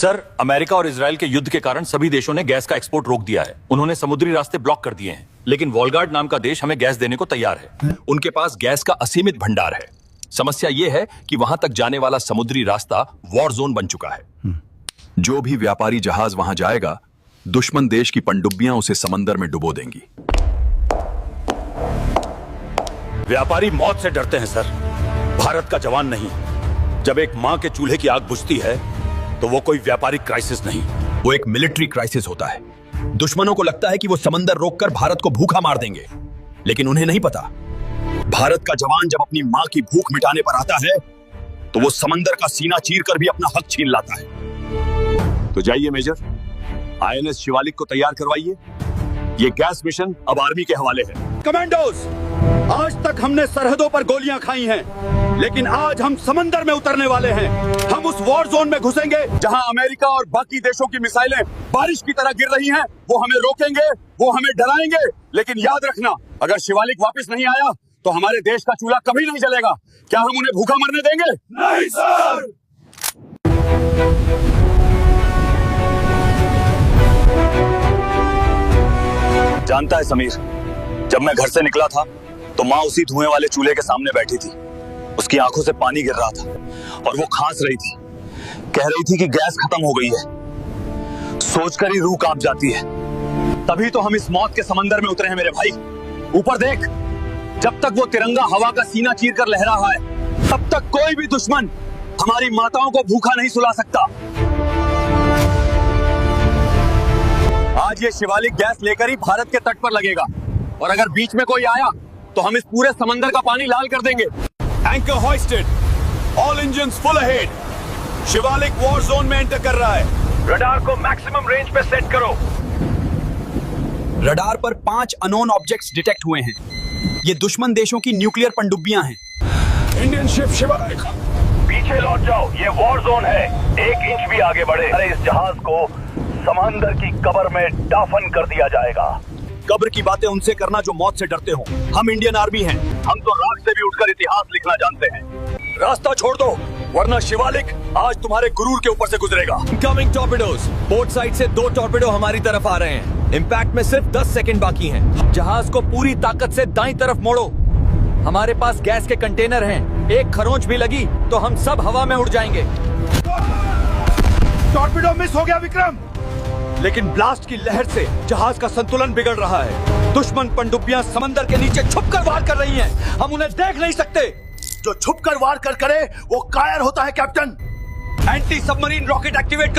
Sir, America और Israel के युद्ध के कारण सभी देशों ने गैस का एक्सपोर्ट रोक दिया है। उन्होंने समुद्री रास्ते ब्लॉक कर दिए हैं, लेकिन वॉलगार्ड नाम का देश हमें गैस देने को तैयार है। उनके पास गैस का असीमित भंडार है। समस्या यह है कि वहां तक जाने वाला समुद्री रास्ता वॉर जोन बन चुका है। जो भी व्यापारी जहाज वहां जाएगा, दुश्मन देश की पनडुब्बियां उसे समंदर में डुबो देंगी। व्यापारी मौत से डरते हैं सर, भारत का जवान नहीं। जब एक मां के चूल्हे की आग बुझती है तो वो कोई व्यापारिक क्राइसिस नहीं, वो एक मिलिट्री क्राइसिस होता है। दुश्मनों को लगता है कि वो समंदर रोककर भारत को भूखा मार देंगे, लेकिन उन्हें नहीं पता, भारत का जवान जब अपनी मां की भूख मिटाने पर आता है तो वो समंदर का सीना चीरकर भी अपना हक छीन लाता है। तो जाइए मेजर, आईएनएस शिवालिक को तैयार करवाइए। ये गैस मिशन अब आर्मी के हवाले है। कमांडोज, आज तक हमने सरहदों पर गोलियां खाई हैं, लेकिन आज हम समंदर में उतरने वाले हैं। हम उस वॉर जोन में घुसेंगे जहां अमेरिका और बाकी देशों की मिसाइलें बारिश की तरह गिर रही हैं। वो हमें रोकेंगे, वो हमें डराएंगे, लेकिन याद रखना, अगर शिवालिक वापस नहीं आया तो हमारे देश का चूल्हा कभी नहीं जलेगा। क्या हम उन्हें भूखा मरने देंगे? नहीं सर। जानता है समीर, जब मैं घर से निकला था तो माँ उसी धुएं वाले चूल्हे के सामने बैठी थी। उसकी आंखों से पानी गिर रहा था और वो खांस रही थी। कह रही थी कि गैस खत्म हो गई है। सोचकर ही रूह कांप जाती है। तभी तो हम इस मौत के समंदर में उतरे हैं मेरे भाई। ऊपर देख, जब तक वो तिरंगा हवा का सीना चीर कर लहरा है, तब तक कोई भी दुश्मन हमारी माताओं को भूखा नहीं सुला सकता। आज ये शिवालिक गैस लेकर ही भारत के तट पर लगेगा, और अगर बीच में कोई आया तो हम इस पूरे समंदर का पानी लाल कर देंगे। Anchor hoisted, all engines full ahead. Shivalik war zone में एंटर कर रहा है। रडार को मैक्सिमम रेंज पे सेट करो। रडार पर 5 अननोन ऑब्जेक्ट्स डिटेक्ट हुए हैं। ये दुश्मन देशों की न्यूक्लियर पनडुब्बियां हैं। इंडियन शिप शिवालिक, पीछे लौट जाओ, ये वॉर जोन है। 1 इंच भी आगे बढ़े, अरे इस जहाज को समंदर की कब्र में दाफन कर दिया जाएगा। कब्र की बातें उनसे करना जो मौत से डरते हो। हम इंडियन आर्मी हैं। हम तो राख से भी उठकर इतिहास लिखना जानते हैं। रास्ता छोड़ दो, वरना शिवालिक आज तुम्हारे गुरूर के ऊपर से गुजरेगा। इनकमिंग टॉर्पेडोज। पोर्ट साइड से 2 टॉर्पेडो हमारी तरफ आ रहे हैं। इंपैक्ट में सिर्फ 10 सेकंड बाकी हैं। जहाज को पूरी ताकत से दाईं तरफ मोड़ो। हमारे पास गैस के कंटेनर हैं। एक खरोंच भी लगी तो हम सब हवा में उड़ जाएंगे। टॉर्पेडो मिस हो गया विक्रम, लेकिन ब्लास्ट की लहर से जहाज का संतुलन बिगड़ रहा है। दुश्मन पनडुब्बियां समंदर के नीचे छुपकर वार कर रही हैं। हम उन्हें देख नहीं सकते। जो छुपकर वार कर करे वो कायर होता है captain. Anti submarine rocket activate करो।